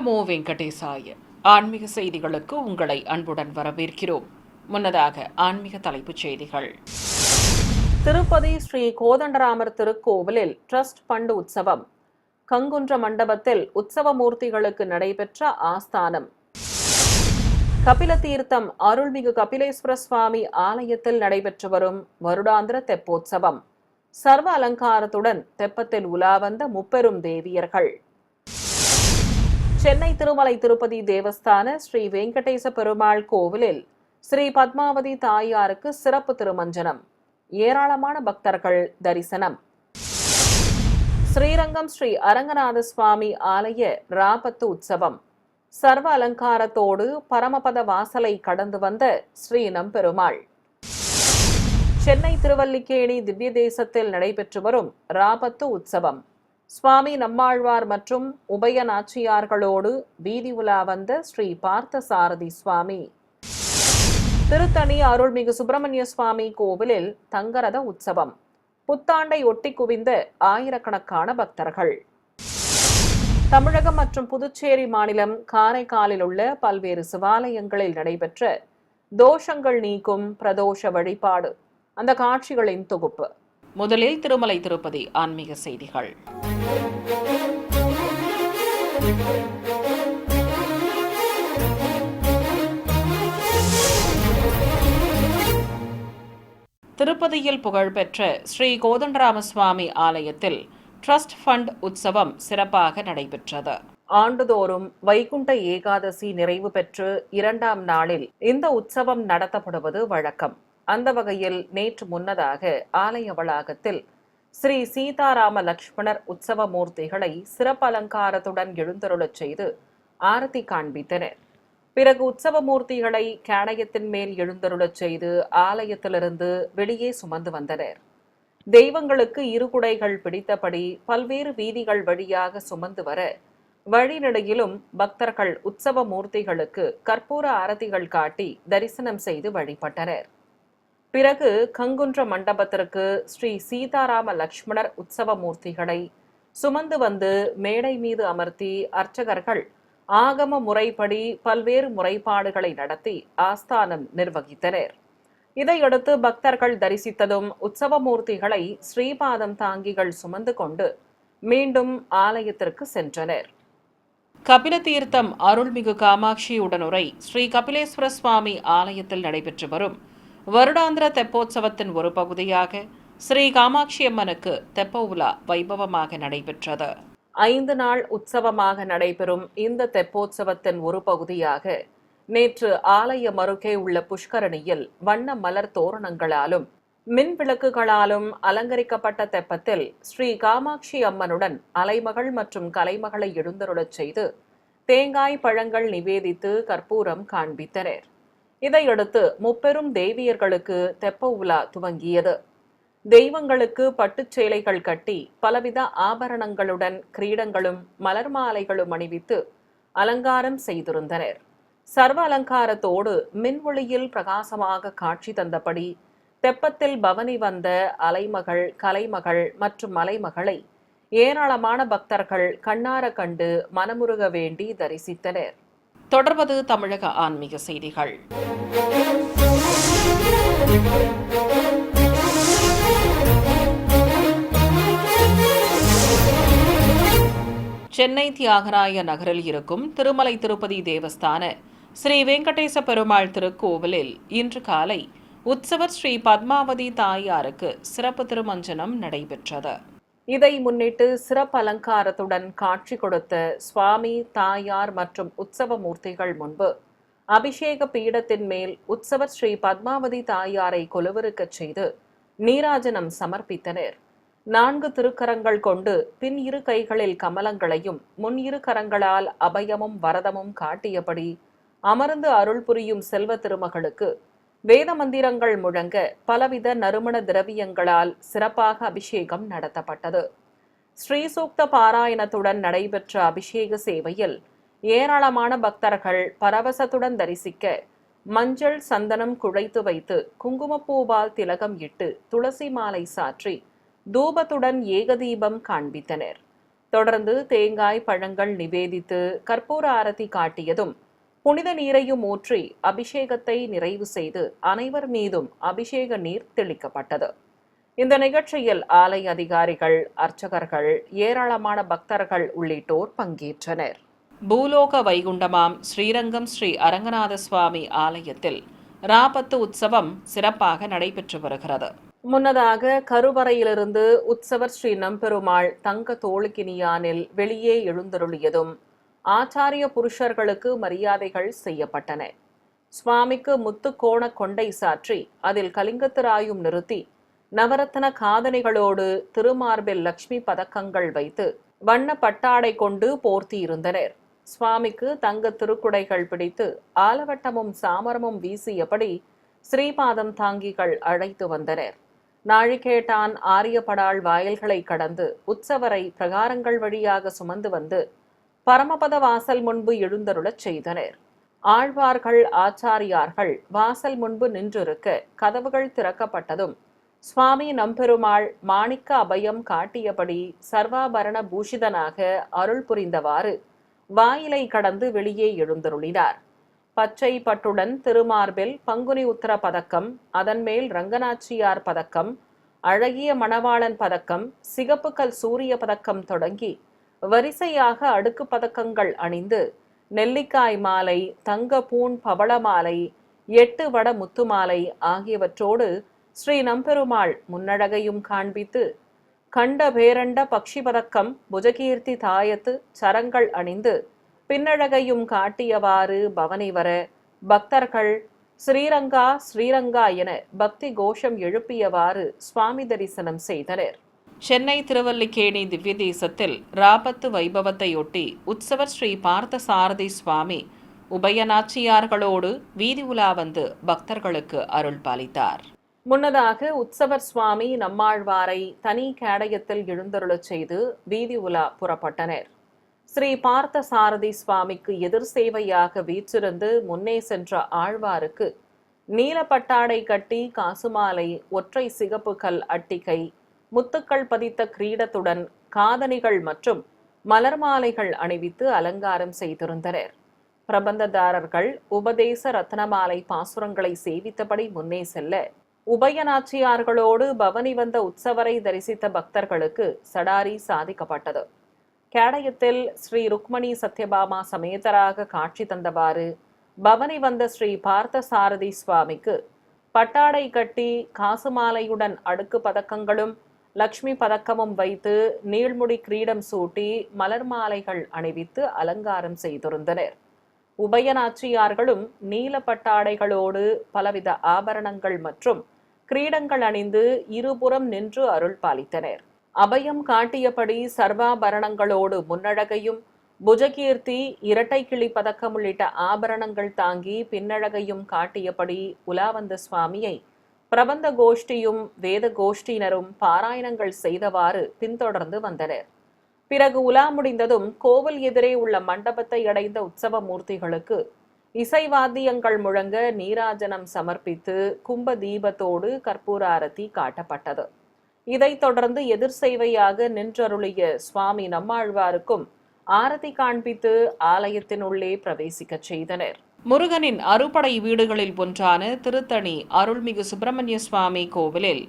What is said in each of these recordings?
நமோ வெங்கடேசாய. ஆன்மீக செய்திகளுக்கு உங்களை அன்புடன் வரவேற்கிறோம். முன்னதாக ஆன்மீக தலைப்புச் செய்திகள். திருப்பதி ஸ்ரீ கோதண்டராமர் திருக்கோவிலில் ட்ரஸ்ட் ஃபண்ட் உற்சவம். கங்குன்ற மண்டபத்தில் உற்சவ மூர்த்திகளுக்கு நடைபெற்ற ஆஸ்தானம். கபில தீர்த்தம் அருள்மிகு கபிலேஸ்வர சுவாமி ஆலயத்தில் நடைபெற்று வரும் வருடாந்திர தெப்போற்சவம். சர்வ அலங்காரத்துடன் தெப்பத்தில் உலா வந்த முப்பெரும் தேவியர்கள். சென்னை திருமலை திருப்பதி தேவஸ்தான ஸ்ரீ வெங்கடேச பெருமாள் கோவிலில் ஸ்ரீ பத்மாவதி தாயாருக்கு சிறப்பு திருமஞ்சனம். ஏராளமான பக்தர்கள் தரிசனம். ஸ்ரீரங்கம் ஸ்ரீ அரங்கநாத சுவாமி ஆலய ராபத்து உற்சவம். சர்வ அலங்காரத்தோடு பரமபத வாசலை கடந்து வந்த ஸ்ரீ நம்பெருமாள். சென்னை திருவல்லிக்கேணி திவ்ய தேசத்தில் நடைபெற்று வரும் ராபத்து உற்சவம். சுவாமி நம்மாழ்வார் மற்றும் உபய நாச்சியார்களோடு வீதி உலா வந்த ஸ்ரீ பார்த்த சாரதி சுவாமி. திருத்தணி அருள்மிகு சுப்பிரமணிய சுவாமி கோவிலில் தங்கரத உற்சவம். புத்தாண்டை ஒட்டி குவிந்த ஆயிரக்கணக்கான பக்தர்கள். தமிழகம் மற்றும் புதுச்சேரி மாநிலம் காரைக்காலில் உள்ள பல்வேறு சிவாலயங்களில் நடைபெற்ற தோஷங்கள் நீக்கும் பிரதோஷ வழிபாடு. அந்த காட்சிகளின் தொகுப்பு. முதலில் திருமலை திருப்பதி ஆன்மீக செய்திகள். திருப்பதியில் புகழ்பெற்ற ஸ்ரீ கோதண்டராம சுவாமி ஆலயத்தில் ட்ரஸ்ட் ஃபண்ட் உற்சவம் சிறப்பாக நடைபெற்றது. ஆண்டுதோறும் வைகுண்ட ஏகாதசி நிறைவு பெற்று 2ஆம் நாளில் இந்த உற்சவம் நடத்தப்படுவது வழக்கம். அந்த வகையில் நேற்று முன்னதாக ஆலய வளாகத்தில் ஸ்ரீ சீதாராம லக்ஷ்மணர் உற்சவ மூர்த்திகளை சிறப்பு அலங்காரத்துடன் எழுந்தருளச் செய்து ஆரத்தி காண்பித்தனர். பிறகு உற்சவ மூர்த்திகளை கேடயத்தின் மேல் எழுந்தருளச் செய்து ஆலயத்திலிருந்து வெளியே சுமந்து வந்தனர். தெய்வங்களுக்கு இருகுடைகள் பிடித்தபடி பல்வேறு வீதிகள் வழியாக சுமந்து வர வழிநடையிலும் பக்தர்கள் உற்சவ மூர்த்திகளுக்கு கற்பூர ஆரத்திகள் காட்டி தரிசனம் செய்து வழிபட்டனர். பிறகு கங்குன்ற மண்டபத்திற்கு ஸ்ரீ சீதாராம லக்ஷ்மணர் உற்சவ மூர்த்திகளை சுமந்து வந்து மேடை மீது அமர்த்தி அர்ச்சகர்கள் ஆகம முறைப்படி பல்வேறு முறைப்பாடுகளை நடத்தி ஆஸ்தானம் நிர்வகித்தனர். இதையடுத்து பக்தர்கள் தரிசித்ததும் உற்சவ மூர்த்திகளை ஸ்ரீபாதம் தாங்கிகள் சுமந்து கொண்டு மீண்டும் ஆலயத்திற்கு சென்றனர். கபில தீர்த்தம் அருள்மிகு காமாட்சி உடனுரை ஸ்ரீ கபிலேஸ்வர சுவாமி ஆலயத்தில் நடைபெற்று வரும் வருடாந்திர தெப்போற்சவத்தின் ஒரு பகுதியாக ஸ்ரீ காமாட்சி அம்மனுக்கு தெப்ப உலா வைபவமாக நடைபெற்றது. 5 நாள் உற்சவமாக நடைபெறும் இந்த தெப்போற்சவத்தின் ஒரு பகுதியாக நேற்று ஆலயம் அருகே உள்ள புஷ்கரணியில் வண்ண மலர் தோரணங்களாலும் மின் விளக்குகளாலும் அலங்கரிக்கப்பட்ட தெப்பத்தில் ஸ்ரீ காமாட்சி அம்மனுடன் அலைமகள் மற்றும் கலைமகளை எழுந்தருளச் செய்து தேங்காய் பழங்கள் நிவேதித்து கற்பூரம் காண்பித்தனர். இதையடுத்து முப்பெரும் தேவியர்களுக்கு தெப்ப உலா துவங்கியது. தெய்வங்களுக்கு பட்டுச் சேலைகள் கட்டி பலவித ஆபரணங்களுடன் கிரீடங்களும் மலர் மாலைகளும் அணிவித்து அலங்காரம் செய்திருந்தனர். சர்வ அலங்காரத்தோடு மின் ஒளியில் பிரகாசமாக காட்சி தந்தபடி தெப்பத்தில் பவனி வந்த அலைமகள், கலைமகள் மற்றும் மலைமகளை ஏராளமான பக்தர்கள் கண்ணார கண்டு மனமுருக வேண்டி தரிசித்தனர். தொடர்வது தமிழக ஆன்மீக செய்திகள். சென்னை தியாகராய நகரில் இருக்கும் திருமலை திருப்பதி தேவஸ்தான ஸ்ரீ வெங்கடேச பெருமாள் திருக்கோவிலில் இன்று காலை உற்சவர் ஸ்ரீ பத்மாவதி தாயாருக்கு சிறப்பு திருமஞ்சனம் நடைபெற்றது. இதை முன்னிட்டு சிறப்பு அலங்காரத்துடன் காட்சி கொடுத்த சுவாமி, தாயார் மற்றும் உற்சவ மூர்த்திகள் முன்பு அபிஷேக பீடத்தின் மேல் உற்சவர் ஸ்ரீ பத்மாவதி தாயாரை கொலுவிருக்கச் செய்து நீராஜனம் சமர்ப்பித்தனர். 4 திருக்கரங்கள் கொண்டு பின் 2 கைகளில் கமலங்களையும் முன் 2 கரங்களால் அபயமும் வரதமும் காட்டியபடி அமர்ந்து அருள் புரியும் செல்வ திருமகளுக்கு வேத மந்திரங்கள் முழங்க பலவித நறுமண திரவியங்களால் சிறப்பாக அபிஷேகம் நடத்தப்பட்டது. ஸ்ரீசூக்த பாராயணத்துடன் நடைபெற்ற அபிஷேக சேவையில் ஏராளமான பக்தர்கள் பரவசத்துடன் தரிசிக்க மஞ்சள் சந்தனம் குழைத்து வைத்து குங்குமப்பூவால் திலகம் இட்டு துளசி மாலை சாற்றி தூபத்துடன் ஏகதீபம் காண்பித்தனர். தொடர்ந்து தேங்காய் பழங்கள் நிவேதித்து கற்பூர ஆரத்தி காட்டியதும் புனித நீரையும் ஊற்றி அபிஷேகத்தை நிறைவு செய்து அனைவர் மீதும் அபிஷேக நீர் தெளிக்கப்பட்டது. இந்த நிகழ்ச்சியில் ஆலய அதிகாரிகள், அர்ச்சகர்கள், ஏராளமான பக்தர்கள் உள்ளிட்டோர் பங்கேற்றனர். பூலோக வைகுண்டமாம் ஸ்ரீரங்கம் ஸ்ரீ அரங்கநாத சுவாமி ஆலயத்தில் ராபத்து உற்சவம் சிறப்பாக நடைபெற்று வருகிறது. முன்னதாக கருவறையிலிருந்து உற்சவர் ஸ்ரீ நம்பெருமாள் தங்க தோளுக்கினியானில் வெளியே எழுந்தருளியதும் ஆச்சாரிய புருஷர்களுக்கு மரியாதைகள் செய்யப்பட்டன. சுவாமிக்கு முத்துக்கோண கொண்டை சாற்றி அதில் கலிங்கத்திராயும் நிறுத்தி நவரத்ன காதணிகளோடு திருமார்பில் லட்சுமி பதக்கங்கள் வைத்து வண்ண பட்டாடை கொண்டு போர்த்தியிருந்தனர். சுவாமிக்கு தங்க திருக்குடைகள் பிடித்து ஆலவட்டமும் சாமரமும் வீசியபடி ஸ்ரீபாதம் தாங்கிகள் அழைத்து வந்தனர். நாழிகேட்டான் ஆரியப்படாள் வாயில்களை கடந்து உற்சவரை பிரகாரங்கள் வழியாக சுமந்து வந்து பரமபத வாசல் முன்பு எழுந்தருளச் செய்தனர். ஆழ்வார்கள், ஆச்சாரியார்கள் வாசல் முன்பு நின்றிருக்க கதவுகள் திறக்கப்பட்டதும் சுவாமி நம்பெருமாள் மாணிக்க அபயம் காட்டியபடி சர்வாபரண பூஷிதனாக அருள் புரிந்தவாறு வாயிலை கடந்து வெளியே எழுந்தருளினார். பச்சை பட்டுடன் திருமார்பில் பங்குனி உத்தர பதக்கம், அதன் மேல் ரங்கநாச்சியார் பதக்கம், அழகிய மணவாளன் பதக்கம், சிகப்புக்கல் சூரிய பதக்கம் தொடங்கி வரிசையாக அடுக்கு பதக்கங்கள் அணிந்து நெல்லிக்காய் மாலை, தங்க பூண் பவள மாலை, 8 வட முத்து மாலை ஆகியவற்றோடு ஸ்ரீ நம்பெருமாள் முன்னழகையும் காண்பித்து கண்ட பேரண்ட பக்ஷி பதக்கம், புஜகீர்த்தி தாயத்து சரங்கள் அணிந்து பின்னழகையும் காட்டியவாறு பவனி வர பக்தர்கள் ஸ்ரீரங்கா ஸ்ரீரங்கா என பக்தி கோஷம் எழுப்பியவாறு சுவாமி தரிசனம் செய்தனர். சென்னை திருவல்லிக்கேணி திவ்ய தேசத்தில் ராபத்து வைபவத்தையொட்டி உற்சவர் ஸ்ரீ பார்த்த சாரதி சுவாமி உபயநாச்சியார்களோடு வீதி உலா வந்து பக்தர்களுக்கு அருள் பாலித்தார். முன்னதாக உற்சவர் சுவாமி நம்மாழ்வாரை தனி கேடயத்தில் எழுந்தருளச் செய்து வீதி உலா புறப்பட்டனர். ஸ்ரீ பார்த்த சாரதி சுவாமிக்கு எதிர் சேவையாக வீற்றிருந்து முன்னே சென்ற ஆழ்வாருக்கு நீலப்பட்டாடை கட்டி காசுமாலை, ஒற்றை சிகப்பு கல் அட்டிகை, முத்துக்கள் பதித்த கிரீடத்துடன் காதணிகள் மற்றும் மலர் மாலைகள் அணிவித்து அலங்காரம் செய்திருந்தனர். பிரபந்ததாரர்கள் உபதேச ரத்னமாலை பாசுரங்களை சேவித்தபடி முன்னே செல்ல உபயநாச்சியார்களோடு பவனி வந்த உற்சவரை தரிசித்த பக்தர்களுக்கு சடாரி சாதிக்கப்பட்டது. கேடயத்தில் ஸ்ரீ ருக்மணி சத்யபாமா சமேதராக காட்சி தந்தவாறு பவனி வந்த ஸ்ரீ பார்த்த சாரதி சுவாமிக்கு பட்டாடை கட்டி காசுமாலையுடன் அடுக்கு பதக்கங்களும் லக்ஷ்மி பதக்கமும் வைத்து நீள்முடி கிரீடம் சூட்டி மலர் மாலைகள் அணிவித்து அலங்காரம் செய்திருந்தனர். உபயநாச்சியார்களும் நீல பட்டாடைகளோடு பலவித ஆபரணங்கள் மற்றும் கிரீடங்கள் அணிந்து இருபுறம் நின்று அருள் பாலித்தனர். அபயம் காட்டியபடி சர்வாபரணங்களோடு முன்னழகையும் புஜகீர்த்தி, இரட்டை கிளி பதக்கம் உள்ளிட்ட ஆபரணங்கள் தாங்கி பின்னழகையும் காட்டியபடி உலா வந்த சுவாமியை பிரபந்த கோஷ்டியும் வேத கோஷ்டியினரும் பாராயணங்கள் செய்தவாறு பின்தொடர்ந்து வந்தனர். பிறகு உலா முடிந்ததும் கோவில் எதிரே உள்ள மண்டபத்தை அடைந்த உற்சவ மூர்த்திகளுக்கு இசைவாத்தியங்கள் முழங்க நீராஜனம் சமர்ப்பித்து கும்ப தீபத்தோடு கற்பூர ஆரத்தி காட்டப்பட்டது. இதைத் தொடர்ந்து எதிர் சேவையாக நின்றருளிய சுவாமி நம்மாழ்வாருக்கும் ஆரத்தி காண்பித்து ஆலயத்தினுள்ளே பிரவேசிக்கச் செய்தனர். முருகனின் அறுபடை வீடுகளில் ஒன்றான திருத்தணி அருள்மிகு சுப்பிரமணிய சுவாமி கோவிலில்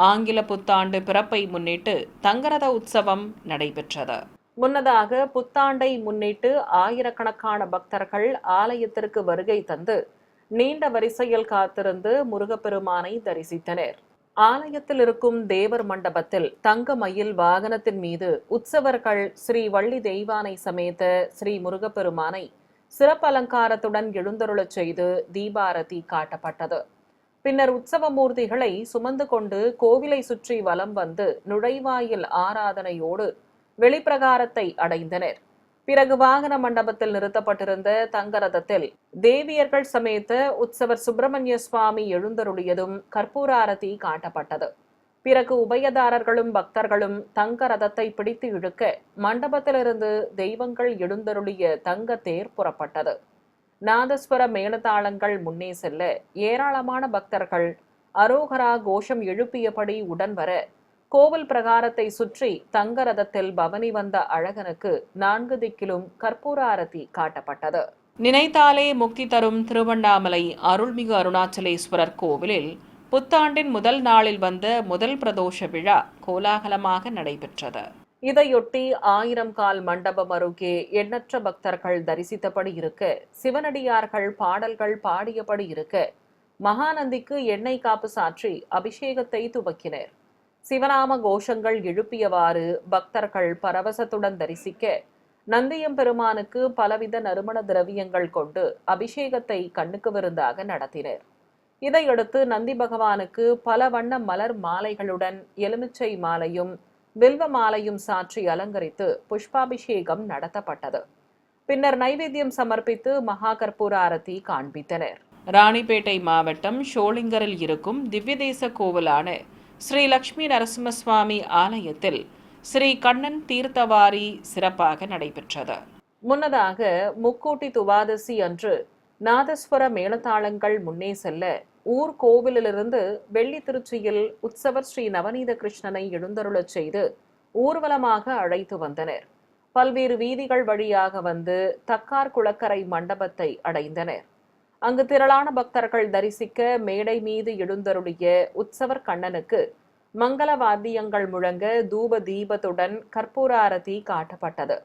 ஆங்கில புத்தாண்டு பிறப்பை முன்னிட்டு தங்கரத உற்சவம் நடைபெற்றது. முன்னதாக புத்தாண்டை முன்னிட்டு ஆயிரக்கணக்கான பக்தர்கள் ஆலயத்திற்கு வருகை தந்து நீண்ட வரிசையில் காத்திருந்து முருகப்பெருமானை தரிசித்தனர். ஆலயத்தில் இருக்கும் தேவர் மண்டபத்தில் தங்க மயில் வாகனத்தின் மீது உற்சவர்கள் ஸ்ரீ வள்ளி தெய்வானை சமேத ஸ்ரீ முருகப்பெருமானை சிறப்பு அலங்காரத்துடன் எழுந்தருளச் செய்து தீபாரதி காட்டப்பட்டது. பின்னர் உற்சவ மூர்த்திகளை சுமந்து கொண்டு கோவிலை சுற்றி வலம் வந்து நுழைவாயில் ஆராதனையோடு வெளிப்பிரகாரத்தை அடைந்தனர். பிறகு வாகன மண்டபத்தில் நிறுத்தப்பட்டிருந்த தங்கரதத்தில் தேவியர்கள் சமேத உற்சவர் சுப்பிரமணிய சுவாமி எழுந்தருளியதும் கற்பூர ஆரத்தி காட்டப்பட்டது. பிறகு உபயதாரர்களும் பக்தர்களும் தங்க ரதத்தை பிடித்து இழுக்க மண்டபத்திலிருந்து தெய்வங்கள் எழுந்தருளிய தங்க தேர் புறப்பட்டது. நாதஸ்வர மேளதாளங்கள் முன்னே செல்ல ஏராளமான பக்தர்கள் அரோகரா கோஷம் எழுப்பியபடி உடன் வர கோவில் பிரகாரத்தை சுற்றி தங்க ரதத்தில் பவனி வந்த அழகனுக்கு 4 திக்கிலும் கற்பூர ஆரத்தி காட்டப்பட்டது. நினைத்தாலே முக்தி தரும் திருவண்ணாமலை அருள்மிகு அருணாச்சலேஸ்வரர் கோவிலில் புத்தாண்டின் முதல் நாளில் வந்த முதல் பிரதோஷ விழா கோலாகலமாக நடைபெற்றது. இதையொட்டி 1000 கால் மண்டபம் அருகே எண்ணற்ற பக்தர்கள் தரிசித்தபடி இருக்க, சிவனடியார்கள் பாடல்கள் பாடியபடி இருக்க, மகாநந்திக்கு எண்ணெய் காப்பு சாற்றி அபிஷேகத்தை துவக்கினர். சிவநாம கோஷங்கள் எழுப்பியவாறு பக்தர்கள் பரவசத்துடன் தரிசிக்க, நந்தியம்பெருமானுக்கு பலவித நறுமண திரவியங்கள் கொண்டு அபிஷேகத்தை கண்ணுக்கு விருந்தாக நடத்தினர். இதையடுத்து நந்தி பகவானுக்கு பல வண்ண மலர் மாலைகளுடன் எலுமிச்சை மாலையும் வில்வ மாலையும் சாற்றி அலங்கரித்து புஷ்பாபிஷேகம் நடத்தப்பட்டது. பின்னர் நைவேத்தியம் சமர்ப்பித்து மகா கற்பூர ஆரத்தி காண்பித்தனர். ராணிப்பேட்டை மாவட்டம் ஷோலிங்கரில் இருக்கும் திவ்யதேச கோவிலான ஸ்ரீ லட்சுமி நரசிம்மசுவாமி ஆலயத்தில் ஸ்ரீ கண்ணன் தீர்த்தவாரி சிறப்பாக நடைபெற்றது. முன்னதாக முக்கூட்டி துவாதசி அன்று நாதஸ்வர மேளதாளங்கள் முன்னே செல்ல ஊர் கோவிலிலிருந்து வெள்ளி திருச்சியில் உற்சவர் ஸ்ரீ நவநீத கிருஷ்ணனை எழுந்தருளச் செய்து ஊர்வலமாக அழைத்து வந்தனர். பல்வேறு வீதிகள் வழியாக வந்து தக்கார் குளக்கரை மண்டபத்தை அடைந்தனர். அங்கு திரளான பக்தர்கள் தரிசிக்க மேடை மீது எழுந்தருளிய உற்சவர் கண்ணனுக்கு மங்கள வாத்தியங்கள் முழங்க தூப தீபத்துடன் கற்பூர ஆரத்தி காட்டப்பட்டது.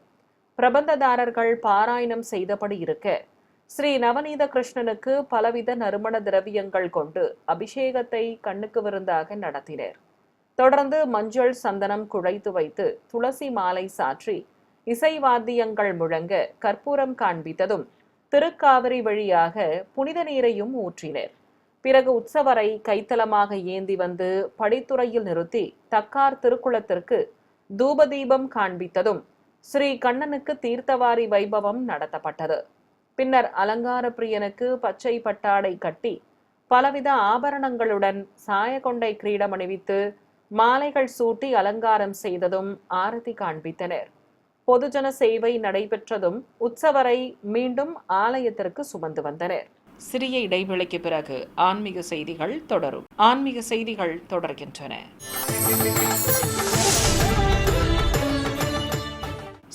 பிரபந்ததாரர்கள் பாராயணம் செய்தபடி இருக்க, ஸ்ரீ நவநீத கிருஷ்ணனுக்கு பலவித நறுமண திரவியங்கள் கொண்டு அபிஷேகத்தை கண்ணுக்கு விருந்தாக நடத்தினர். தொடர்ந்து மஞ்சள் சந்தனம் குழைத்து வைத்து துளசி மாலை சாற்றி இசை வாத்தியங்கள் முழங்க கற்பூரம் காண்பித்ததும் திருக்காவிரி வழியாக புனித நீரையும் ஊற்றினர். பிறகு உற்சவரை கைத்தலமாக ஏந்தி வந்து படித்துறையில் நிறுத்தி தக்கார் திருக்குளத்திற்கு தூபதீபம் காண்பித்ததும் ஸ்ரீ கண்ணனுக்கு தீர்த்தவாரி வைபவம் நடத்தப்பட்டது. பின்னர் அலங்கார பிரியனுக்கு பச்சை பட்டாடை கட்டி பலவித ஆபரணங்களுடன் சாயக்கொண்டை கிரீடம் அணிவித்து மாலைகள் சூட்டி அலங்காரம் செய்ததும் ஆரத்தி காண்பித்தனர். பொதுஜன சேவை நடைபெற்றதும் உற்சவரை மீண்டும் ஆலயத்திற்கு சுமந்து வந்தனர். சிறிய இடைவெளிக்கு பிறகு ஆன்மீக செய்திகள் தொடரும். ஆன்மீக செய்திகள் தொடர்கின்றன.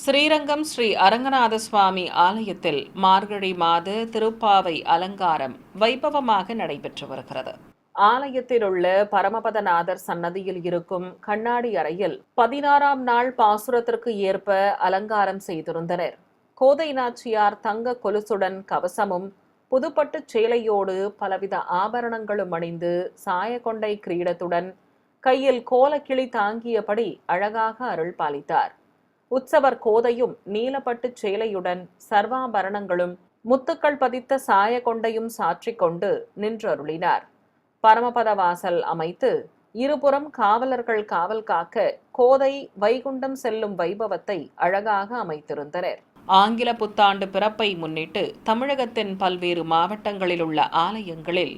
ஸ்ரீரங்கம் ஸ்ரீ அரங்கநாத சுவாமி ஆலயத்தில் மார்கழி மாத திருப்பாவை அலங்காரம் வைபவமாக நடைபெற்று வருகிறது. ஆலயத்தில் உள்ள பரமபதநாதர் சன்னதியில் இருக்கும் கண்ணாடி அறையில் 16ஆம் நாள் பாசுரத்திற்கு ஏற்ப அலங்காரம் செய்திருந்தனர். கோதை நாச்சியார் தங்க கொலுசுடன் கவசமும் புதுப்பட்டு சேலையோடு பலவித ஆபரணங்களும் அணிந்து சாயக்கொண்டை கிரீடத்துடன் கையில் கோலக்கிளி தாங்கியபடி அழகாக அருள் பாலித்தார். உற்சவர் கோதையும் நீலப்பட்டு சேலையுடன் சர்வாபரணங்களும் முத்துக்கள் பதித்த சாய கொண்டையும் சாற்றிக் கொண்டு நின்றருளினார். பரமபத வாசல் அமைத்து இருபுறம் காவலர்கள் காவல் காக்க கோதை வைகுண்டம் செல்லும் வைபவத்தை அழகாக அமைத்திருந்தனர். ஆங்கில புத்தாண்டு பிறப்பை முன்னிட்டு தமிழகத்தின் பல்வேறு மாவட்டங்களில் உள்ள ஆலயங்களில்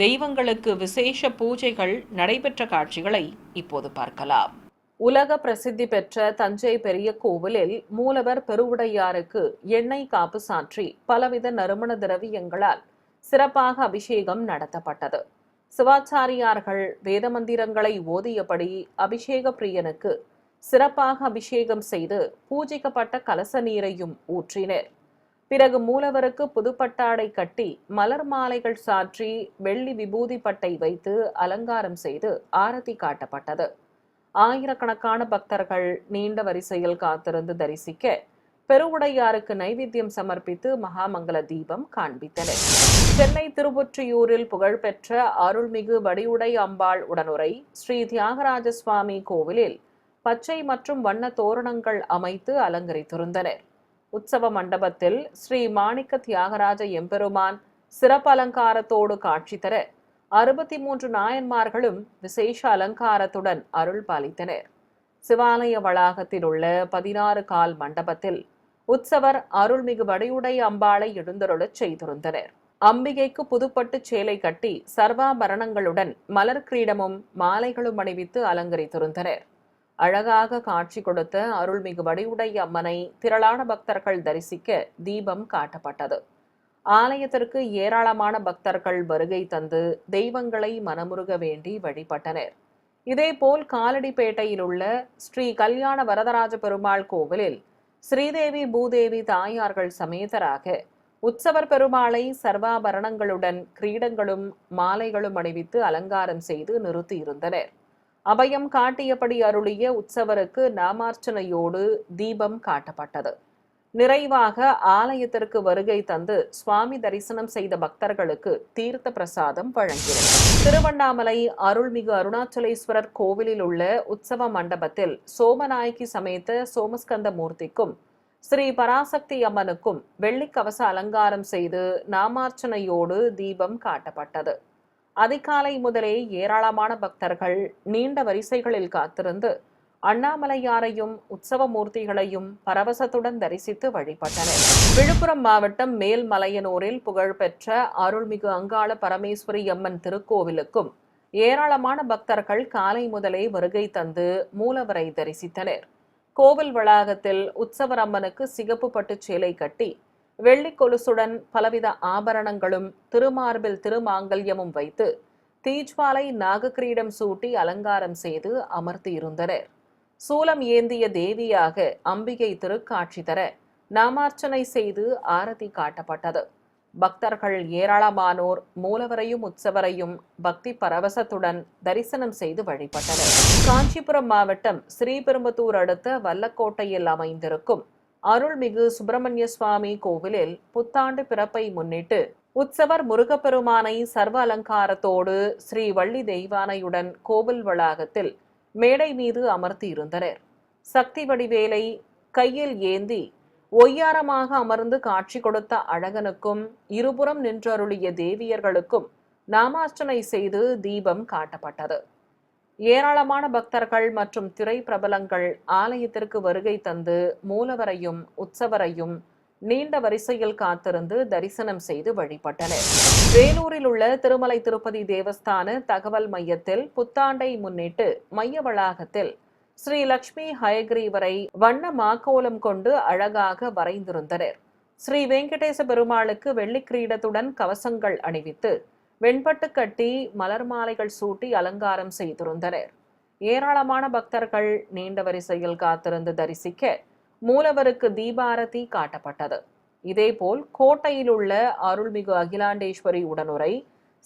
தெய்வங்களுக்கு விசேஷ பூஜைகள் நடைபெற்ற காட்சிகளை இப்போது பார்க்கலாம். உலக பிரசித்தி பெற்ற தஞ்சை பெரிய கோவிலில் மூலவர் பெருவுடையாருக்கு எண்ணெய் காப்பு சாற்றி பலவித நறுமண திரவியங்களால் சிறப்பாக அபிஷேகம் நடத்தப்பட்டது. சிவாச்சாரியார்கள் வேத மந்திரங்களை ஓதியபடி அபிஷேக பிரியனுக்கு சிறப்பாக அபிஷேகம் செய்து பூஜிக்கப்பட்ட கலச நீரையும் ஊற்றினர். பிறகு மூலவருக்கு புதுப்பட்டாடை கட்டி மலர் மாலைகள் சாற்றி வெள்ளி விபூதி பட்டை வைத்து அலங்காரம் செய்து ஆரத்தி காட்டப்பட்டது. ஆயிரக்கணக்கான பக்தர்கள் நீண்ட வரிசையில் காத்திருந்து தரிசிக்க பெருவுடையாருக்கு நைவேத்தியம் சமர்ப்பித்து மகாமங்கல தீபம் காண்பித்தனர். சென்னை திருவொற்றியூரில் புகழ்பெற்ற அருள்மிகு வடிவுடை அம்பாள் உடனுரை ஸ்ரீ தியாகராஜ சுவாமி கோவிலில் பச்சை மற்றும் வண்ண தோரணங்கள் அமைத்து அலங்கரித்திருந்தனர். உற்சவ மண்டபத்தில் ஸ்ரீ மாணிக்க தியாகராஜ எம்பெருமான் சிறப்பு அலங்காரத்தோடு காட்சி தர 63 நாயன்மார்களும் விசேஷ அலங்காரத்துடன் அருள் பாலித்தனர். சிவாலய வளாகத்தில் உள்ள 16 கால் மண்டபத்தில் உற்சவர் அருள்மிகு வடிவுடை அம்பாளை எழுந்தருளச் செய்திருந்தனர். அம்பிகைக்கு புதுப்பட்டு சேலை கட்டி சர்வாபரணங்களுடன் மலர் கிரீடமும் மாலைகளும் அணிவித்து அலங்கரித்திருந்தனர். அழகாக காட்சி கொடுத்த அருள்மிகு வடிவுடை அம்மனை திரளான பக்தர்கள் தரிசிக்க தீபம் காட்டப்பட்டது. ஆலயத்திற்கு ஏராளமான பக்தர்கள் வருகை தந்து தெய்வங்களை மனமுருக வேண்டி வழிபட்டனர். இதேபோல் காலடிப்பேட்டையில் உள்ள ஸ்ரீ கல்யாண வரதராஜ பெருமாள் கோவிலில் ஸ்ரீதேவி பூதேவி தாயார்கள் சமேதராக உற்சவர் பெருமாளை சர்வாபரணங்களுடன் கிரீடங்களும் மாலைகளும் அணிவித்து அலங்காரம் செய்து நிறுத்தியிருந்தனர். அபயம் காட்டியபடி அருளிய உற்சவருக்கு நாமார்ச்சனையோடு தீபம் காட்டப்பட்டது. நிறைவாக ஆலயத்திற்கு வருகை தந்து சுவாமி தரிசனம் செய்த பக்தர்களுக்கு தீர்த்த பிரசாதம் வழங்கினர். திருவண்ணாமலை அருள்மிகு அருணாச்சலேஸ்வரர் கோவிலில் உள்ள உற்சவ மண்டபத்தில் சோமநாயகி சமேத சோமஸ்கந்த மூர்த்திக்கும் ஸ்ரீ பராசக்தி அம்மனுக்கும் வெள்ளிக்கவச அலங்காரம் செய்து நாமார்ச்சனையோடு தீபம் காட்டப்பட்டது. அதிகாலை முதலே ஏராளமான பக்தர்கள் நீண்ட வரிசைகளில் காத்திருந்து அண்ணாமலையாரையும் உற்சவ மூர்த்திகளையும் பரவசத்துடன் தரிசித்து வழிபட்டனர். விழுப்புரம் மாவட்டம் மேல்மலையனூரில் புகழ்பெற்ற அருள்மிகு அங்காள பரமேஸ்வரி அம்மன் திருக்கோவிலுக்கும் ஏராளமான பக்தர்கள் காலை முதலே வருகை தந்து மூலவரை தரிசித்தனர். கோவில் வளாகத்தில் உற்சவர் அம்மனுக்கு சிகப்பு பட்டு சேலை கட்டி வெள்ளி கொலுசுடன் பலவித ஆபரணங்களும் திருமார்பில் திருமாங்கல்யமும் வைத்து தீஜ்வாலை நாகக்கிரீடம் சூட்டி அலங்காரம் செய்து அமர்த்தியிருந்தனர். சூலம் ஏந்திய தேவியாக அம்பிகை திருக்காட்சி தர நாமார்ச்சனை செய்து ஆரத்தி காட்டப்பட்டது. பக்தர்கள் ஏராளமானோர் மூலவரையும் உற்சவரையும் பக்தி பரவசத்துடன் தரிசனம் செய்து வழிபட்டனர். காஞ்சிபுரம் மாவட்டம் ஸ்ரீபெரும்புதூர் அடுத்த வல்லக்கோட்டையில் அமைந்திருக்கும் அருள்மிகு சுப்பிரமணிய சுவாமி கோவிலில் புத்தாண்டு பிறப்பை முன்னிட்டு உற்சவர் முருகப்பெருமானை சர்வ அலங்காரத்தோடு ஸ்ரீ வள்ளி தெய்வானையுடன் கோவில் வளாகத்தில் மேடை மீது அமர்த்தியிருந்தனர். சக்தி வடிவேலை கையில் ஏந்தி ஒய்யாரமாக அமர்ந்து காட்சி கொடுத்த அழகனுக்கும் இருபுறம் நின்றருளிய தேவியர்களுக்கும் நாமார்ச்சனை செய்து தீபம் காட்டப்பட்டது. ஏராளமான பக்தர்கள் மற்றும் திரை பிரபலங்கள் ஆலயத்திற்கு வருகை தந்து மூலவரையும் உற்சவரையும் நீண்ட வரிசையில் காத்திருந்து தரிசனம் செய்து வழிபட்டனர். வேலூரில் உள்ள திருமலை திருப்பதி தேவஸ்தான தகவல் மையத்தில் புத்தாண்டை முன்னிட்டு மைய வளாகத்தில் ஸ்ரீ லட்சுமி ஹயக்ரீவரை வண்ண மாக்கோலம் கொண்டு அழகாக வரைந்திருந்தனர். ஸ்ரீ வெங்கடேச பெருமாளுக்கு வெள்ளி கிரீடத்துடன் கவசங்கள் அணிவித்து வெண்பட்டு கட்டி மலர் மாலைகள் சூட்டி அலங்காரம் செய்திருந்தனர். ஏராளமான பக்தர்கள் நீண்ட வரிசையில் காத்திருந்து தரிசிக்க மூலவருக்கு தீபாரதி காட்டப்பட்டது. இதேபோல் கோட்டையில் உள்ள அருள்மிகு அகிலாண்டேஸ்வரி உடனுரை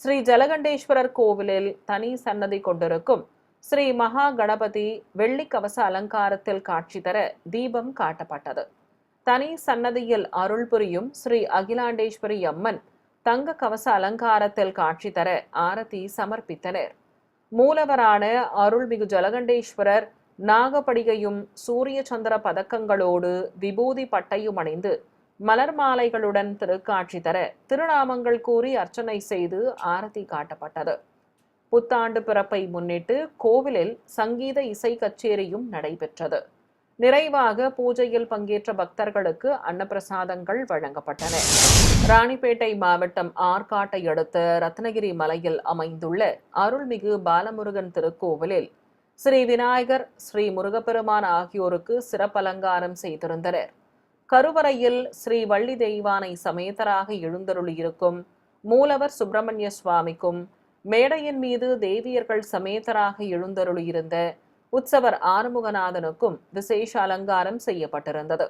ஸ்ரீ ஜலகண்டேஸ்வரர் கோவிலில் தனி சன்னதி கொண்டிருக்கும் ஸ்ரீ மகா கணபதி வெள்ளி கவச அலங்காரத்தில் காட்சி தர தீபம் காட்டப்பட்டது. தனி சன்னதியில் அருள் புரியும் ஸ்ரீ அகிலாண்டேஸ்வரி அம்மன் தங்க கவச அலங்காரத்தில் காட்சி தர ஆரத்தி சமர்ப்பித்தனர். மூலவரான அருள்மிகு ஜலகண்டேஸ்வரர் நாகப்படிகையும் சூரிய சந்திர பதக்கங்களோடு விபூதி பட்டையும் அணிந்து மலர் மாலைகளுடன் திருக்காட்சி தர திருநாமங்கள் கூறி அர்ச்சனை செய்து ஆரத்தி காட்டப்பட்டது. புத்தாண்டு பிறப்பை முன்னிட்டு கோவிலில் சங்கீத இசை கச்சேரியும் நடைபெற்றது. நிறைவாக பூஜையில் பங்கேற்ற பக்தர்களுக்கு அன்னப்பிரசாதங்கள் வழங்கப்பட்டன. ராணிப்பேட்டை மாவட்டம் ஆற்காட்டை அடுத்த ரத்னகிரி மலையில் அமைந்துள்ள அருள்மிகு பாலமுருகன் திருக்கோவிலில் ஸ்ரீ விநாயகர் ஸ்ரீ முருகப்பெருமான் ஆகியோருக்கு சிறப்பலங்காரம் செய்திருந்தனர். கருவறையில் ஸ்ரீ வள்ளி தெய்வானை சமேதராக எழுந்தருளியிருக்கும் மூலவர் சுப்பிரமணிய சுவாமிக்கும் மேடையின் மீது தேவியர்கள் சமேதராக எழுந்தருளியிருந்த உற்சவர் ஆறுமுகநாதனுக்கும் விசேஷ அலங்காரம் செய்யப்பட்டிருந்தது.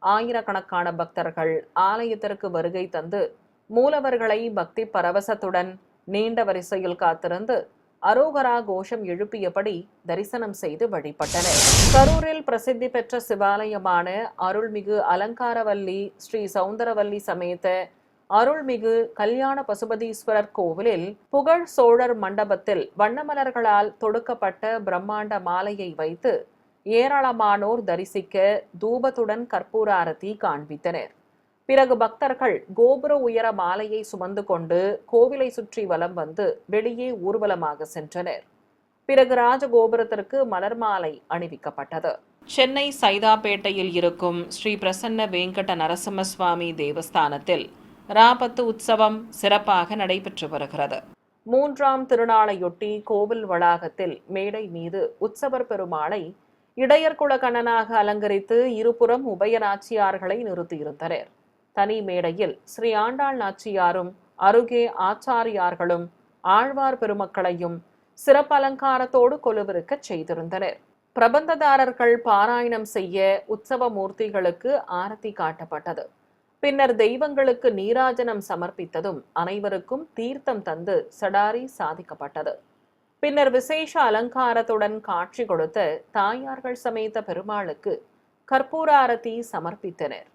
ஆயிரக்கணக்கான பக்தர்கள் ஆலயத்திற்கு வருகை தந்து மூலவர்களை பக்தி பரவசத்துடன் நீண்ட வரிசையில் காத்திருந்து அரோகரா கோஷம் எழுப்பியபடி தரிசனம் செய்து வழிபட்டனர். கரூரில் பிரசித்தி பெற்ற சிவாலயமான அருள்மிகு அலங்காரவல்லி ஸ்ரீ சௌந்தரவல்லி சமேத அருள்மிகு கல்யாண பசுபதீஸ்வரர் கோவிலில் புகழ் சோழர் மண்டபத்தில் வண்ணமலர்களால் தொடுக்கப்பட்ட பிரம்மாண்ட மாலையை வைத்து ஏராளமானோர் தரிசிக்க தூபத்துடன் கற்பூர ஆரத்தி காண்பித்தனர். பிறகு பக்தர்கள் கோபுர உயர மாலையை சுமந்து கொண்டு கோவிலை சுற்றி வலம் வந்து வெளியே ஊர்வலமாக சென்றனர். பிறகு ராஜகோபுரத்திற்கு மலர் மாலை அணிவிக்கப்பட்டது. சென்னை சைதாப்பேட்டையில் இருக்கும் ஸ்ரீ பிரசன்ன வெங்கட நரசிம்ம சுவாமி தேவஸ்தானத்தில் ராபத்து உற்சவம் சிறப்பாக நடைபெற்று வருகிறது. 3ஆம் திருநாளையொட்டி கோவில் வளாகத்தில் மேடை மீது உற்சவர் பெருமாளை இடையர்குல கண்ணனாக அலங்கரித்து இருபுறம் உபய நாச்சியார்களை நிறுத்தியிருந்தனர். தனி மேடையில் ஸ்ரீ ஆண்டாள் நாச்சியாரும் அருகே ஆச்சாரியார்களும் ஆழ்வார் பெருமக்களையும் சிறப்பு அலங்காரத்தோடு கொலுவிருக்கச் செய்திருந்தனர். பிரபந்ததாரர்கள் பாராயணம் செய்ய உற்சவ மூர்த்திகளுக்கு ஆரத்தி காட்டப்பட்டது. பின்னர் தெய்வங்களுக்கு நீராஜனம் சமர்ப்பித்ததும் அனைவருக்கும் தீர்த்தம் தந்து சடாரி சாதிக்கப்பட்டது. பின்னர் விசேஷ அலங்காரத்துடன் காட்சி கொடுத்த தாயார்கள் சமேத பெருமாளுக்கு கற்பூர ஆரத்தி சமர்ப்பித்தனர்.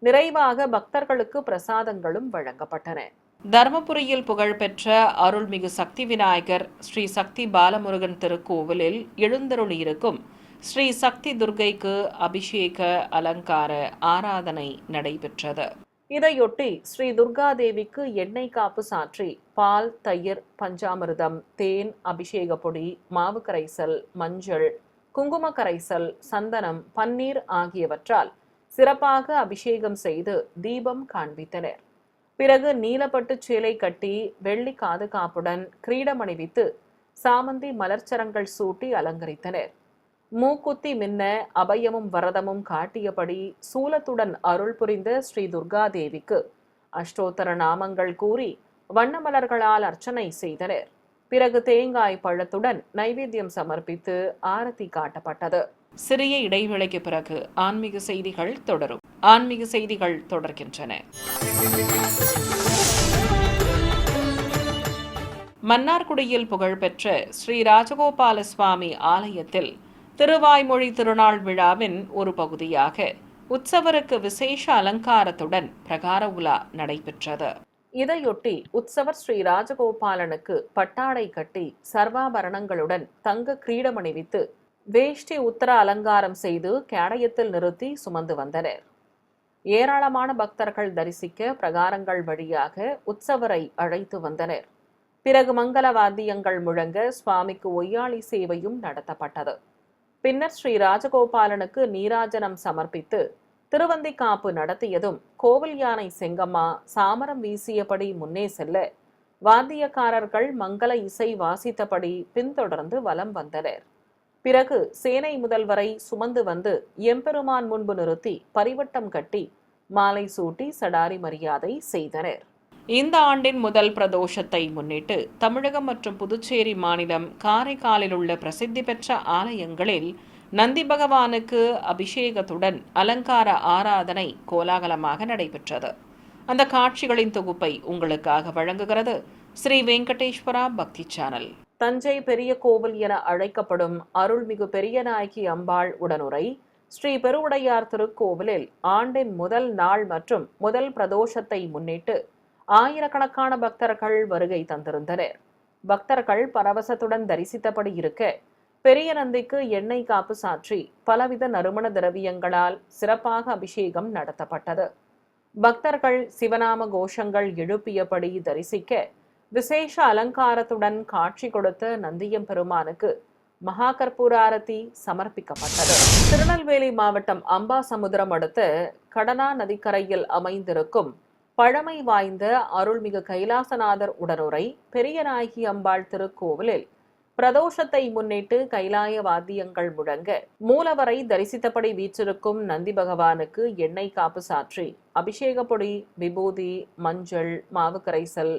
நிறைவாக பக்தர்களுக்கு பிரசாதங்களும் வழங்கப்பட்டன. தர்மபுரியில் புகழ்பெற்ற அருள்மிகு சக்தி விநாயகர் ஸ்ரீ சக்தி பாலமுருகன் திருக்கோவிலில் எழுந்தருளியிருக்கும் ஸ்ரீ சக்தி துர்க்கைக்கு அபிஷேக அலங்கார ஆராதனை நடைபெற்றது. இதையொட்டி ஸ்ரீ துர்காதேவிக்கு எண்ணெய் காப்பு சாற்றி பால், தயிர், பஞ்சாமிர்தம், தேன், அபிஷேக பொடி, மாவு கரைசல், மஞ்சள், குங்கும கரைசல், சந்தனம், பன்னீர் ஆகியவற்றால் சிறப்பாக அபிஷேகம் செய்து தீபம் காண்பித்தனர். பிறகு நீலப்பட்டு சேலை கட்டி வெள்ளி காது காப்புடன் கிரீடம் அணிவித்து சாமந்தி மலர்ச்சரங்கள் சூட்டி அலங்கரித்தனர். மூக்குத்தி மின்ன அபயமும் வரதமும் காட்டியபடி சூலத்துடன் அருள் புரிந்த ஸ்ரீ துர்காதேவிக்கு அஷ்டோத்தர நாமங்கள் கூறி வண்ணமலர்களால் அர்ச்சனை செய்தனர். பிறகு தேங்காய் பழத்துடன் நைவேத்தியம் சமர்ப்பித்து ஆரத்தி காட்டப்பட்டது. சிறிய இடைவேளைக்கு பிறகு ஆன்மீக செய்திகள் தொடரும். ஆன்மீக செய்திகள் தொடர்கின்றன. மன்னார்குடியில் புகழ்பெற்ற ஸ்ரீ ராஜகோபால சுவாமி ஆலயத்தில் திருவாய்மொழி திருநாள் விழாவின் ஒரு பகுதியாக உற்சவருக்கு விசேஷ அலங்காரத்துடன் பிரகார உலா நடைபெற்றது. இதையொட்டி உற்சவர் ஸ்ரீ ராஜகோபாலனுக்கு பட்டாடை கட்டி சர்வாபரணங்களுடன் தங்க கிரீடம் அணிவித்து வேஷ்டி உத்தர அலங்காரம் செய்து கேடயத்தில் நிறுத்தி சுமந்து வந்தனர். ஏராளமான பக்தர்கள் தரிசிக்க பிரகாரங்கள் வழியாக உற்சவரை அழைத்து வந்தனர். பிறகு மங்கள வாத்தியங்கள் முழங்க சுவாமிக்கு ஒய்யாளி சேவையும் நடத்தப்பட்டது. பின்னர் ஸ்ரீ ராஜகோபாலனுக்கு நீராஜனம் சமர்ப்பித்து திருவந்திக்காப்பு நடத்தியதும் கோவில் யானை செங்கம்மா சாமரம் வீசியபடி முன்னே செல்ல வாத்தியக்காரர்கள் மங்கள இசை வாசித்தபடி பின்தொடர்ந்து வலம் வந்தனர். பிறகு சேனை முதல்வரை சுமந்து வந்து எம்பெருமான் முன்பு நிறுத்தி பரிவட்டம் கட்டி மாலை சூட்டி சடாரி மரியாதை செய்தனர். இந்த ஆண்டின் முதல் பிரதோஷத்தை முன்னிட்டு தமிழகம் மற்றும் புதுச்சேரி மாநிலம் காரைக்காலில் உள்ள பிரசித்தி பெற்ற ஆலயங்களில் நந்தி பகவானுக்கு அபிஷேகத்துடன் அலங்கார ஆராதனை கோலாகலமாக நடைபெற்றது. அந்த காட்சிகளின் தொகுப்பை உங்களுக்காக வழங்குகிறது ஸ்ரீ வெங்கடேஸ்வரா பக்தி சேனல். தஞ்சை பெரிய கோவில் என அழைக்கப்படும் அருள்மிகு பெரியநாயகி அம்பாள் உடனுரை ஸ்ரீ பெருவுடையார் திருக்கோவிலில் ஆண்டின் முதல் நாள் மற்றும் முதல் பிரதோஷத்தை முன்னிட்டு ஆயிரக்கணக்கான பக்தர்கள் வருகை தந்திருந்தனர். பக்தர்கள் பரவசத்துடன் தரிசித்தபடி இருக்க பெரிய நந்திக்கு எண்ணெய் காப்பு சாற்றி பலவித நறுமண திரவியங்களால் சிறப்பாக அபிஷேகம் நடத்தப்பட்டது. பக்தர்கள் சிவநாம கோஷங்கள் எழுப்பியபடி தரிசிக்க விசேஷ அலங்காரத்துடன் காட்சி கொடுத்த நந்தியம் பெருமானுக்கு மகா கற்பூர ஆரத்தி சமர்ப்பிக்கப்பட்டது. திருநெல்வேலி மாவட்டம் அம்பாசமுத்திரம் அடுத்த கடனா நதிக்கரையில் அமைந்திருக்கும் பழமை வாய்ந்த அருள்மிகு கைலாசநாதர் உடனுரை பெரியநாயகி அம்பாள் திருக்கோவிலில் பிரதோஷத்தை முன்னிட்டு கைலாய வாத்தியங்கள் முழங்க மூலவரை தரிசித்தபடி வீற்றிருக்கும் நந்தி பகவானுக்கு எண்ணெய் காப்பு சாற்றி அபிஷேக பொடி, விபூதி, மஞ்சள், மாவு கரைசல்,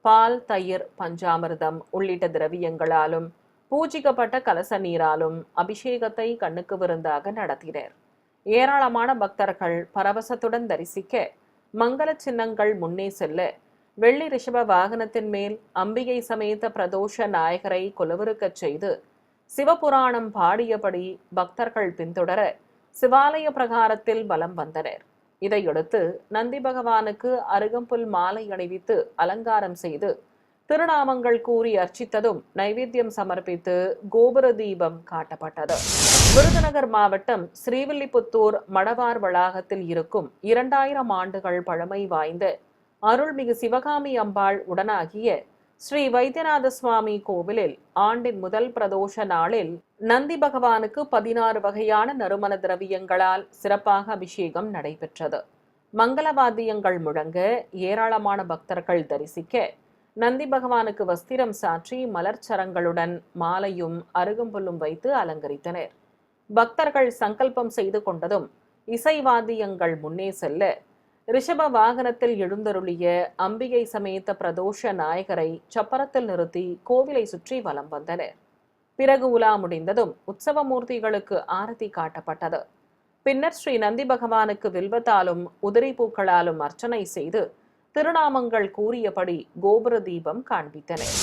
பால், தயிர், பஞ்சாமிர்தம் உள்ளிட்ட திரவியங்களாலும் பூஜிக்கப்பட்ட கலச நீராலும் அபிஷேகத்தை கண்ணுக்கு விருந்தாக நடத்தினர். ஏராளமான பக்தர்கள் பரவசத்துடன் தரிசிக்க மங்கள சின்னங்கள் முன்னே செல்ல வெள்ளி ரிஷப வாகனத்தின் மேல் அம்பிகை சமேத பிரதோஷ நாயகரை கொலுவிருக்கச் செய்து சிவபுராணம் பாடியபடி பக்தர்கள் பின்தொடர சிவாலய பிரகாரத்தில் பலம் வந்தனர். இதையடுத்து நந்தி பகவானுக்கு அருகம்புல் மாலை அணிவித்து அலங்காரம் செய்து திருநாமங்கள் கூறி அர்ச்சித்ததும் நைவேத்தியம் சமர்ப்பித்து கோபுர தீபம் காட்டப்பட்டது. விருதுநகர் மாவட்டம் ஸ்ரீவில்லிபுத்தூர் மடவார் வளாகத்தில் இருக்கும் 2000 ஆண்டுகள் பழமை வாய்ந்த அருள்மிகு சிவகாமி அம்பாள் உடனாகிய ஸ்ரீ வைத்தியநாத சுவாமி கோவிலில் ஆண்டின் முதல் பிரதோஷ நாளில் நந்தி பகவானுக்கு 16 வகையான நறுமண திரவியங்களால் சிறப்பாக அபிஷேகம் நடைபெற்றது. மங்களவாத்தியங்கள் முழங்க ஏராளமான பக்தர்கள் தரிசிக்க நந்தி பகவானுக்கு வஸ்திரம் சாற்றி மலர்ச்சரங்களுடன் மாலையும் அருகம்புல்லும் வைத்து அலங்கரித்தனர். பக்தர்கள் சங்கல்பம் செய்து கொண்டதும் இசைவாத்தியங்கள் முன்னே செல்ல ரிஷப வாகனத்தில் எழுந்தருளிய அம்பிகை சமேத பிரதோஷ நாயகரை சப்பரத்தில் நிறுத்தி கோவிலை சுற்றி வலம் வந்தனர். பிறகு உலா முடிந்ததும் உற்சவமூர்த்திகளுக்கு ஆரத்தி காட்டப்பட்டது. பின்னர் ஸ்ரீ நந்தி பகவானுக்கு வில்வத்தாலும் உதிரி பூக்களாலும் அர்ச்சனை செய்து திருநாமங்கள் கூறியபடி கோபுர தீபம் காண்பித்தனர்.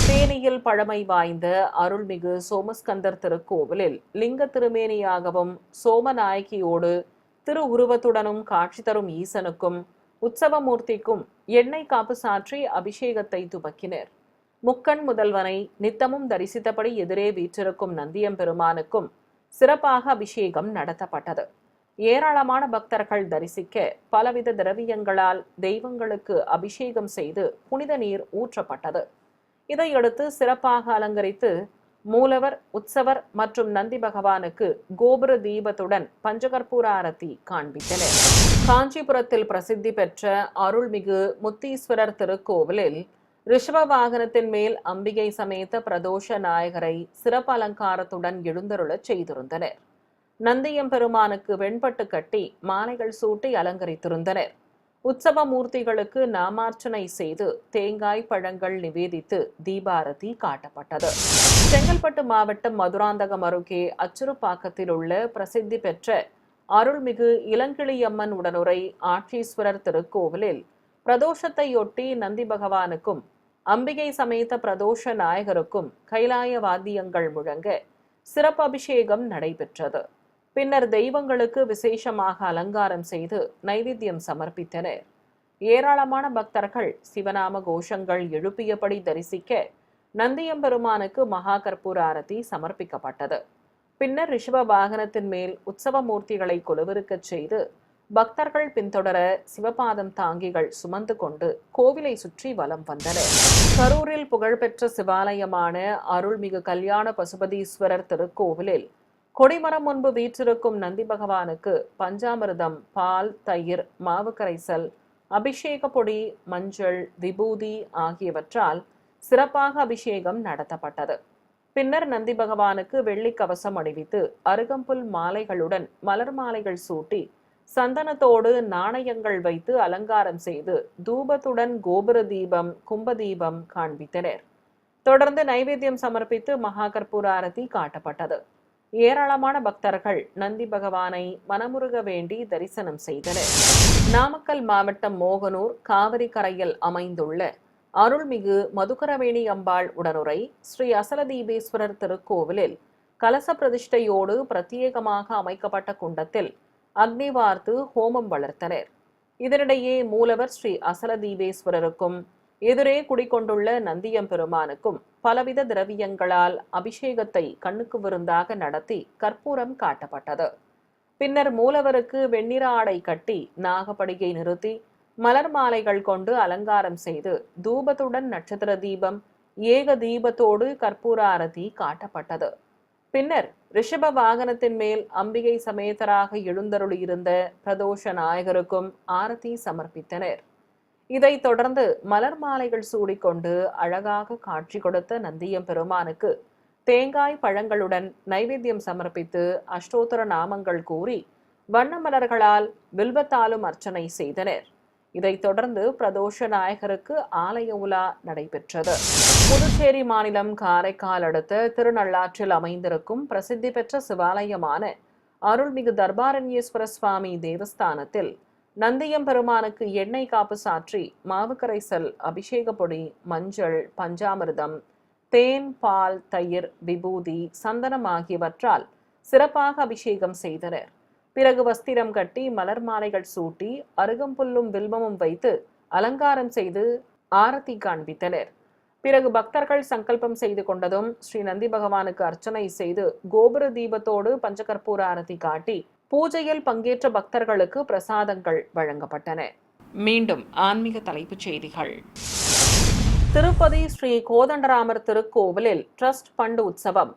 தேனியில் பழமை வாய்ந்த அருள்மிகு சோமஸ்கந்தர் திருக்கோவிலில் லிங்க திருமேனியாகவும் சோமநாயகியோடு திரு உருவத்துடனும் காட்சி தரும் ஈசனுக்கும் உற்சவமூர்த்திக்கும் எண்ணெய் காப்பு சாற்றி அபிஷேகத்தை துவக்கினர். முக்கண் முதல்வனை நித்தமும் தரிசித்தபடி எதிரே வீற்றிருக்கும் நந்தியம்பெருமானுக்கும் சிறப்பாக அபிஷேகம் நடத்தப்பட்டது. ஏராளமான பக்தர்கள் தரிசிக்க பலவித திரவியங்களால் தெய்வங்களுக்கு அபிஷேகம் செய்து புனித நீர் ஊற்றப்பட்டது. இதையடுத்து சிறப்பாக அலங்கரித்து மூலவர், உற்சவர் மற்றும் நந்தி பகவானுக்கு கோபுர தீபத்துடன் பஞ்சகற்பூர ஆரத்தி காண்பித்தனர். காஞ்சிபுரத்தில் பிரசித்தி பெற்ற அருள்மிகு முத்தீஸ்வரர் திருக்கோவிலில் ரிஷப வாகனத்தின் மேல் அம்பிகை சமேத பிரதோஷ நாயகரை சிறப்பு அலங்காரத்துடன் எழுந்தருளச் செய்திருந்தனர். நந்தியம்பெருமானுக்கு வெண்பட்டு கட்டி மாலைகள் சூட்டி அலங்கரித்திருந்தனர். உற்சவ மூர்த்திகளுக்கு நாமார்ச்சனை செய்து தேங்காய் பழங்கள் நிவேதித்து தீபாரதி காட்டப்பட்டது. செங்கல்பட்டு மாவட்டம் மதுராந்தகம் அருகே அச்சுறுப்பாக்கத்தில் உள்ள பிரசித்தி பெற்ற அருள்மிகு இளங்கிளியம்மன் உடனுரை ஆட்சீஸ்வரர் திருக்கோவிலில் பிரதோஷத்தையொட்டி நந்தி பகவானுக்கும் அம்பிகை சமேத பிரதோஷ நாயகருக்கும் கைலாய வாத்தியங்கள் முழங்க சிறப்பு அபிஷேகம் நடைபெற்றது. பின்னர் தெய்வங்களுக்கு விசேஷமாக அலங்காரம் செய்து நைவேத்தியம் சமர்ப்பித்தனர். ஏராளமான பக்தர்கள் சிவநாம கோஷங்கள் எழுப்பியபடி தரிசிக்க நந்தியம்பெருமானுக்கு மகா கற்பூர ஆரத்தி சமர்ப்பிக்கப்பட்டது. பின்னர் ரிஷப வாகனத்தின் மேல் உற்சவ மூர்த்திகளை கொலுவிருக்கச் செய்து பக்தர்கள் பின்தொடர சிவபாதம் தாங்கிகள் சுமந்து கொண்டு கோவிலை சுற்றி வலம் வந்தனர். கரூரில் புகழ்பெற்ற சிவாலயமான அருள்மிகு கல்யாண பசுபதீஸ்வரர் திருக்கோவிலில் கொடிமரம் முன்பு வீற்றிருக்கும் நந்தி பகவானுக்கு பஞ்சாமிர்தம், பால், தயிர், மாவு கரைசல், அபிஷேக பொடி, மஞ்சள், விபூதி ஆகியவற்றால் சிறப்பாக அபிஷேகம் நடத்தப்பட்டது. பின்னர் நந்தி பகவானுக்கு வெள்ளி கவசம் அணிவித்து அருகம்புல் மாலைகளுடன் மலர் மாலைகள் சூட்டி சந்தனத்தோடு நாணயங்கள் வைத்து அலங்காரம் செய்து தூபத்துடன் கோபுர தீபம், கும்பதீபம் காண்பித்தனர். தொடர்ந்து நைவேத்தியம் சமர்ப்பித்து மகா கற்பூர ஆரத்தி காட்டப்பட்டது. ஏராளமான பக்தர்கள் நந்தி பகவானை மனமுருக வேண்டி தரிசனம் செய்தனர். நாமக்கல் மாவட்டம் மோகனூர் காவிரி கரையில் அமைந்துள்ள அருள்மிகு மதுகரவேணி அம்பாள் உடனுரை ஸ்ரீ அசலதீபேஸ்வரர் திருக்கோவிலில் கலச பிரதிஷ்டையோடு பிரத்யேகமாக அமைக்கப்பட்ட குண்டத்தில் அக்னி வார்த்து ஹோமம் வளர்த்தனர். இதனிடையே மூலவர் ஸ்ரீ அசலதீபேஸ்வரருக்கும் எதிரே குடிக்கொண்டுள்ள நந்தியம்பெருமானுக்கும் பலவித திரவியங்களால் அபிஷேகத்தை கண்ணுக்கு விருந்தாக நடத்தி கற்பூரம் காட்டப்பட்டது. பின்னர் மூலவருக்கு வெண்ணிற ஆடை கட்டி நாகப்படிகை நிறுத்தி மலர் மாலைகள் கொண்டு அலங்காரம் செய்து தூபத்துடன் நட்சத்திர தீபம், ஏக தீபத்தோடு கற்பூர ஆரத்தி காட்டப்பட்டது. பின்னர் ரிஷப வாகனத்தின் மேல் அம்பிகை சமேதராக எழுந்தருளியிருந்த பிரதோஷ நாயகருக்கும் ஆரத்தி சமர்ப்பித்தனர். இதைத் தொடர்ந்து மலர் மாலைகள் சூடிக்கொண்டு அழகாக காட்சி கொடுத்த நந்தியம்பெருமானுக்கு தேங்காய் பழங்களுடன் நைவேத்தியம் சமர்ப்பித்து அஷ்டோத்தர நாமங்கள் கூறி வண்ண மலர்களால் வில்வத்தாலும் அர்ச்சனை செய்தனர். இதைத் தொடர்ந்து பிரதோஷ நாயகருக்கு ஆலய உலா நடைபெற்றது. புதுச்சேரி மாநிலம் காரைக்கால் அடுத்த திருநள்ளாற்றில் அமைந்திருக்கும் பிரசித்தி பெற்ற சிவாலயமான அருள்மிகு தர்பாரண்யேஸ்வர சுவாமி தேவஸ்தானத்தில் நந்தியம்பெருமானுக்கு எண்ணெய் காப்பு சாற்றி மாவு கரைசல், அபிஷேக பொடி, மஞ்சள், பஞ்சாமிர்தம், தேன், பால், தயிர், விபூதி, சந்தனம் ஆகியவற்றால் சிறப்பாக அபிஷேகம் செய்தனர். பிறகு வஸ்திரம் கட்டி மலர் மாலைகள் சூட்டி அருகம்புல்லும் வில்வமும் வைத்து அலங்காரம் செய்து ஆரத்தி காண்பித்தனர். பிறகு பக்தர்கள் சங்கல்பம் செய்து கொண்டதும் ஸ்ரீ நந்தி பகவானுக்கு அர்ச்சனை செய்து கோபுர தீபத்தோடு பஞ்சகற்பூர ஆரத்தி காட்டி பூஜையில் பங்கேற்ற பக்தர்களுக்கு பிரசாதங்கள் வழங்கப்பட்டன. மீண்டும் ஆன்மீக தலைப்புச் செய்திகள். திருப்பதி ஸ்ரீ கோதண்டராமர் திருக்கோவிலில் ட்ரஸ்ட் ஃபண்ட் உற்சவம்.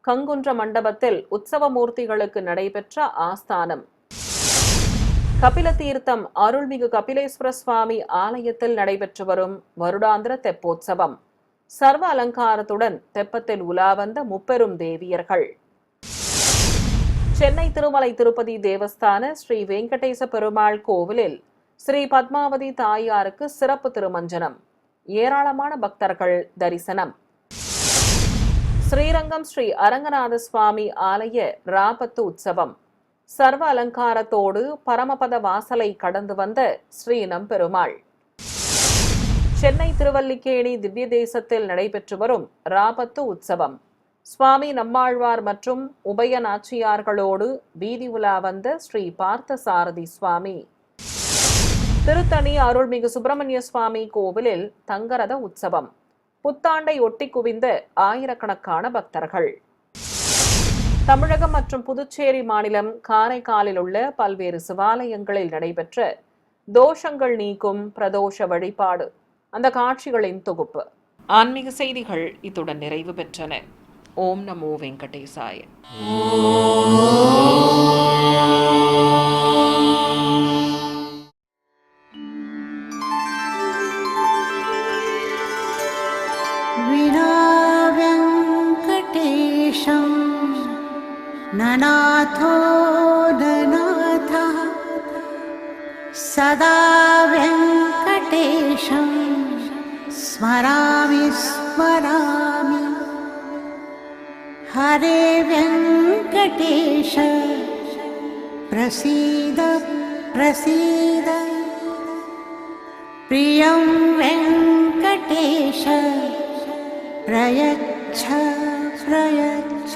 கங்குன்ற மண்டபத்தில் உற்சவ மூர்த்திகளுக்கு நடைபெற்ற ஆஸ்தானம். கபில தீர்த்தம் அருள்மிகு கபிலேஸ்வர சுவாமி ஆலயத்தில் நடைபெற்று வரும் வருடாந்திர தெப்போற்சவம். சர்வ அலங்காரத்துடன் தெப்பத்தில் உலா வந்த முப்பெரும் தேவியர்கள். சென்னை திருமலை திருப்பதி தேவஸ்தான ஸ்ரீ வெங்கடேச பெருமாள் கோவிலில் ஸ்ரீ பத்மாவதி தாயாருக்கு சிறப்பு திருமஞ்சனம். ஏராளமான பக்தர்கள் தரிசனம். ஸ்ரீரங்கம் ஸ்ரீ அரங்கநாத சுவாமி ஆலய ராபத்து உற்சவம். சர்வ அலங்காரத்தோடு பரமபத வாசலை கடந்து வந்த ஸ்ரீ நம்பெருமாள். சென்னை திருவல்லிக்கேணி திவ்ய தேசத்தில் நடைபெற்று வரும் ராபத்து உற்சவம். சுவாமி நம்மாழ்வார் மற்றும் உபய நாச்சியார்களோடு வீதி உலா வந்த ஸ்ரீ பார்த்த சாரதி சுவாமி. திருத்தணி அருள்மிகு சுப்பிரமணிய சுவாமி கோவிலில் தங்கரத உற்சவம். புத்தாண்டை ஒட்டி குவிந்த ஆயிரக்கணக்கான பக்தர்கள். தமிழகம் மற்றும் புதுச்சேரி மாநிலம் காரைக்காலில் உள்ள பல்வேறு சிவாலயங்களில் நடைபெற்ற தோஷங்கள் நீக்கும் பிரதோஷ வழிபாடு. அந்த காட்சிகளின் தொகுப்பு. ஆன்மீக செய்திகள் இத்துடன் நிறைவு பெற்றன. ஓம் நமோ வெங்கடேசாய. வினா வெங்கடேஷம் நநாதோ நநாதா சதா வெங்கடேஷம் ஸ்மராமி ஸ்மராமி. ஹரே வெங்கடேஷ பிரசீத பிரசீத. பிரியம் வெங்கடேஷ பிரயச்ச பிரயச்ச.